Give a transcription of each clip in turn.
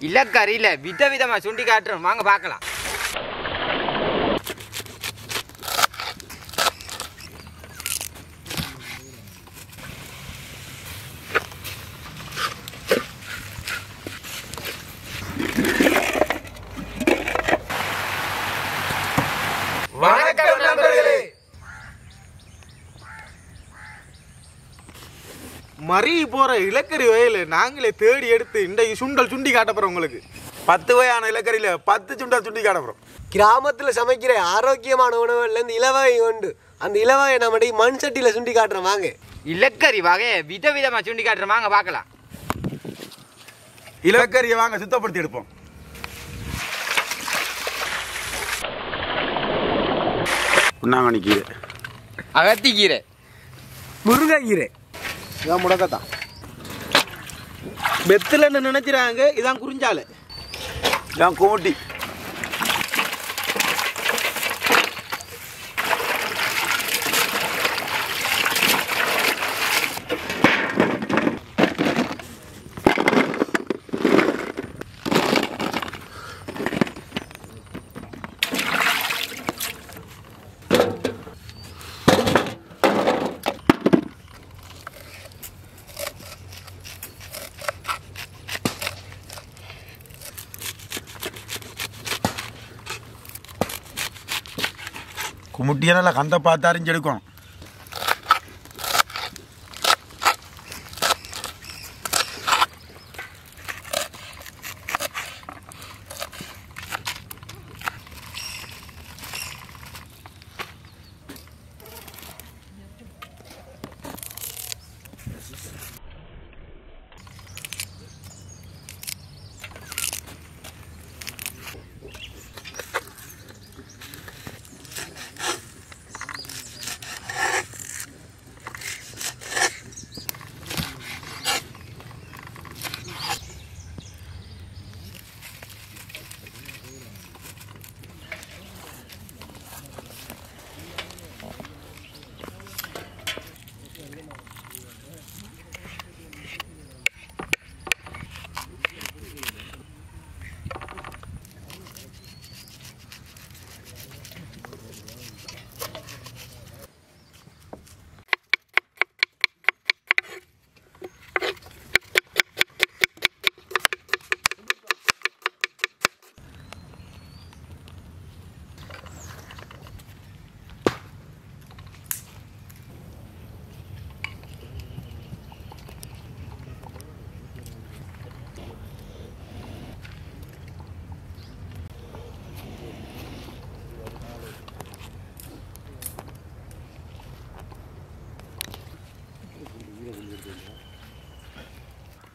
இலக்கறி இல்லை விதவிதமாக சுண்டி காட்டுறோம் வாங்க பார்க்கலாம். வணக்கம் நண்பர்களே. மறி போற இலக்கறி வகையில நாங்களே தேடி எடுத்து இன்றைக்கு சுண்டல் சுண்டி காட்ட போறோம். உங்களுக்கு 10 வகையான இலக்கறியில 10 சுண்டல் சுண்டி காட்ட போறோம். கிராமத்தில் சமைக்கிற ஆரோக்கியமான உணவுலேருந்து இலவகை உண்டு. அந்த இலவகை நம்முடைய மண் சட்டியில் சுண்டி காட்டுறோம் வாங்க. இலக்கறி வகையை விதவிதமாக சுண்டி காட்டுறோம் வாங்க பார்க்கலாம். இலக்கறியை வாங்க சுத்தப்படுத்தி எடுப்போம். புண்ணாங்கண்ணி கீரை, அகத்தி கீரை, முருங்கைக்கீரை, இதான் முடக்கத்தான். வெத்திலன்னு நினைச்சிறாங்க. இதான் குறிஞ்சாலை, இதான் கோட்டி, குமுட்டியை நல்லா கந்த பார்த்து அரிஞ்சு எடுக்கணும்.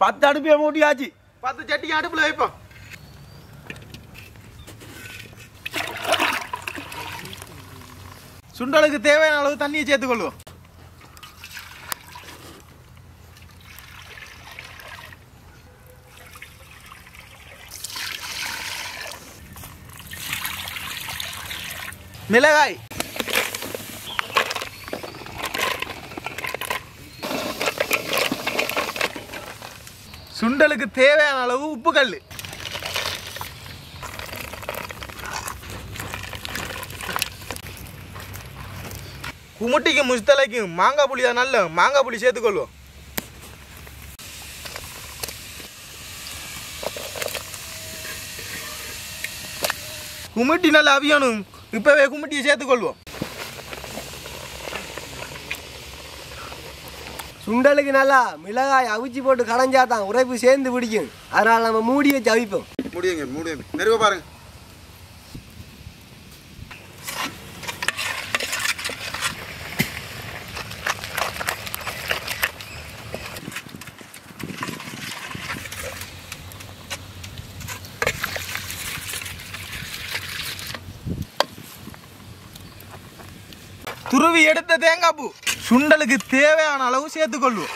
பத்து அடுப்பை மூட்டியாச்சு. 10 சட்டிக்கு அடுப்புல வைப்போம். சுண்டலுக்கு தேவையான அளவு தண்ணியை சேர்த்துக்கொள்வோம். மிளகாய், சுண்டலுக்கு தேவையான அளவு உப்பு கல், குமுட்டிக்கு முஸ்தலைக்கும் மாங்காய் புளி தான் நல்ல மாங்காய் புளி சேர்த்துக்கொள்வோம். குமுட்டி நல்லா அவியணும். இப்பவே குமுட்டியை சேர்த்துக்கொள்வோம். சுண்டலுக்கு நல்லா மிளகாய் அவிச்சு போட்டு கடைஞ்சா தான் உரைப்பு சேர்ந்து பிடிக்கும். அதனால் நம்ம மூடி வச்சு அவிப்போம். முடியுங்க நெருங்க பாருங்க. துருவி எடுத்த தேங்காய் பூ சுண்டலுக்கு தேவையான அளவு சேர்த்துக்கொள்வோம்.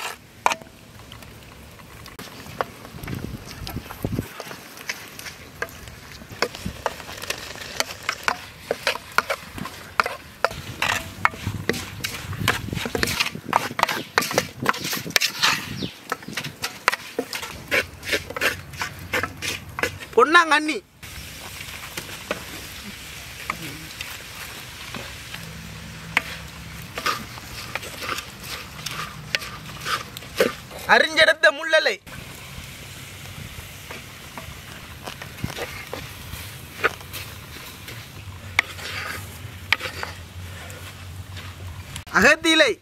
பொன்னாங்கண்ணி, அரிஞ்செடுத்த முள்ளலை, அகத்திலை,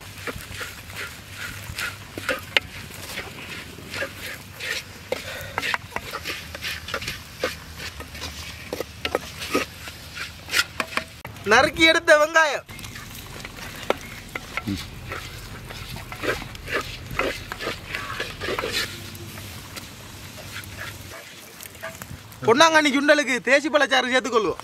நறுக்கி எடுத்த வெங்காயம், பொன்னாங்கண்ணி சுண்டலுக்கு தேசி பழச்சாறு சேர்த்துக்கொள்வோம்.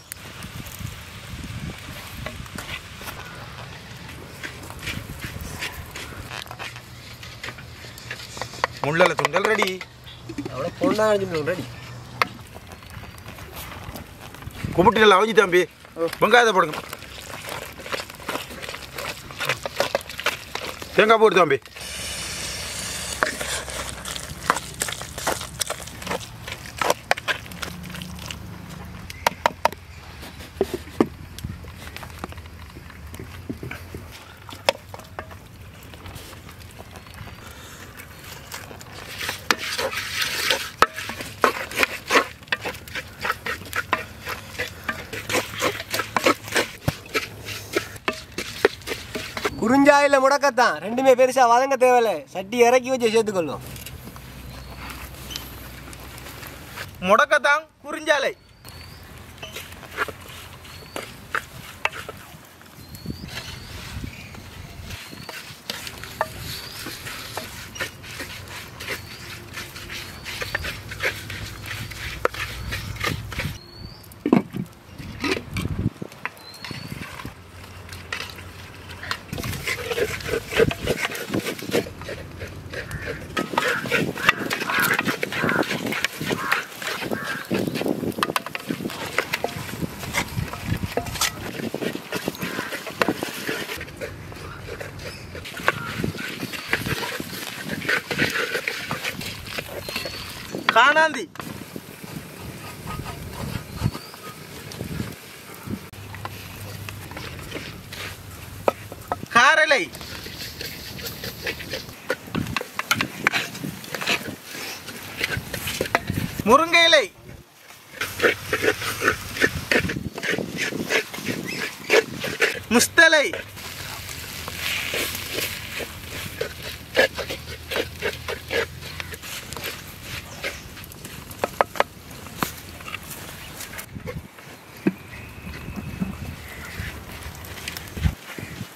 முள்ளலை சுண்டல் ரெடி. பொன்னாங்கண்ணி சுண்டல் ரெடி. கும்பிட்டு அவஞ்சி தம்பி வெங்காயத்தை போடுங்க. தேங்காய் போடு தம்பி. குறிஞ்சாயில முடக்கத்தான், ரெண்டுமே பெருசா வதங்க தேவையில்லை. சட்டி இறக்கி வச்சு சேர்த்துக்கொள்ளும். முடக்கத்தான் குறிஞ்சாலை. காணாந்தி, காரலை, முருங்கை இலை, முஸ்தலை,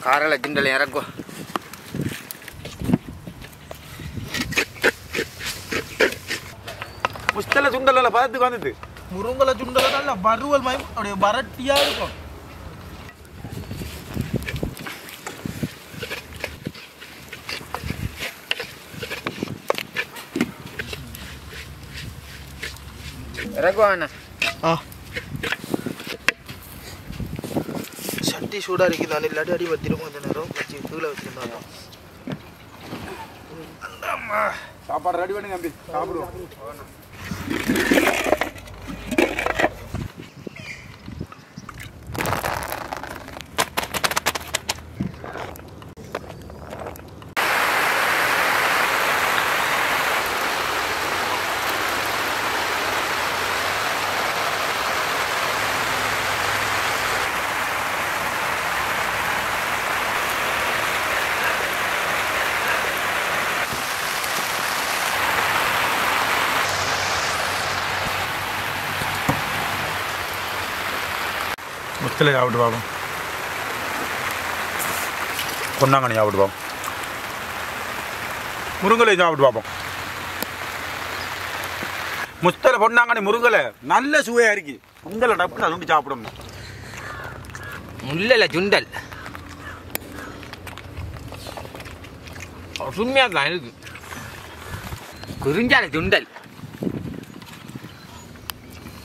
காரலை சுண்டல் இறக்கும். முஸ்தலை சுண்டல் பதத்துக்கு வந்தது. முருங்கலை சுண்டல் நல்ல வறுவல் மயம் அப்படியே வரட்டியா இருக்கும். இறக்குவாண்ணா. சட்டி சூடாக இருக்குது. நான் இல்லாட்டி அடி வத்திடும். கொஞ்ச நேரம் வச்சு கீழே வச்சுருந்தாங்க. சாப்பாடு ரெடி பண்ணி தம்பி சாப்பிடுவோம். முஸ்தலை சாப்பிட்டு பார்ப்போம். பொன்னாங்கண்ணி சாப்பிட்டு பார்ப்போம். முருங்கலை சாப்பிட்டு பார்ப்போம். முஸ்தலை பொன்னாங்கண்ணி முருங்கலை நல்ல சுவையாக இருக்கு. முந்தலை டப்புன்னு அது சாப்பிடணும். முள்ளலை சுண்டல் சும்மையாக தான் இருக்கு. குறிஞ்சாலை சுண்டல்,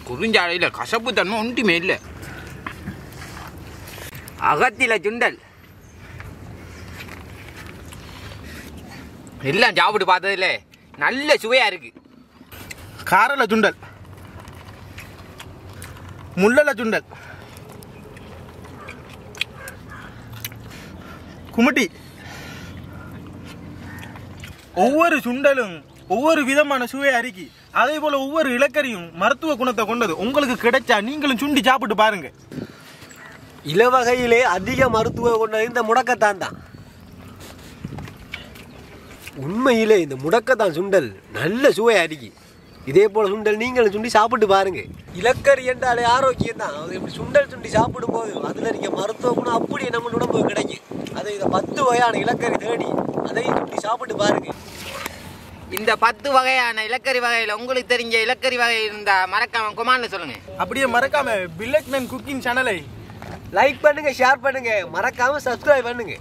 குறிஞ்சாலையில் கசப்பு தன்மை ஒன்றுமே இல்லை. அகத்தில சுண்டல் எல்லாம் சாப்பிட்டு பார்த்ததுல நல்ல சுவையா இருக்கு. காரலை சுண்டல் முள்ளல சுண்டல், குமுட்டி. ஒவ்வொரு சுண்டலும் ஒவ்வொரு விதமான சுவை அறிக்கி. அதே போல ஒவ்வொரு இலக்கரியும் மருத்துவ குணத்தை கொண்டது. உங்களுக்கு கிடைச்சா நீங்களும் சுண்டி சாப்பிட்டு பாருங்க. இலவகையிலே அதிக மருத்துவ கொண்டது இந்த முடக்கத்தான் தான். உண்மையிலே இந்த முடக்கத்தான் சுண்டல் நல்ல சுவை அறிக்கி. இதே போல சுண்டல் நீங்களும் சுண்டி சாப்பிட்டு பாருங்க. இலக்கரி என்றாலே ஆரோக்கியம் தான். அது இப்படி சுண்டல் சுண்டி சாப்பிடும் போது அதில் இருக்க மருத்துவ குணம் அப்படியே நம்ம உடம்புக்கு கிடைக்கும். அதை இந்த 10 வகையான இலக்கரி தேடி அதையும் சுண்டி சாப்பிட்டு பாருங்க. இந்த 10 வகையான இலக்கரி வகையில் உங்களுக்கு தெரிஞ்ச இலக்கரி வகை இருந்தா மறக்காம கொமான்ல சொல்லுங்க. அப்படியே மறக்காம வில்லேஜ் மேன் குக்கிங் சேனலை லைக் பண்ணுங்க, ஷேர் பண்ணுங்க, மறக்காம சப்ஸ்கிரைப் பண்ணுங்க.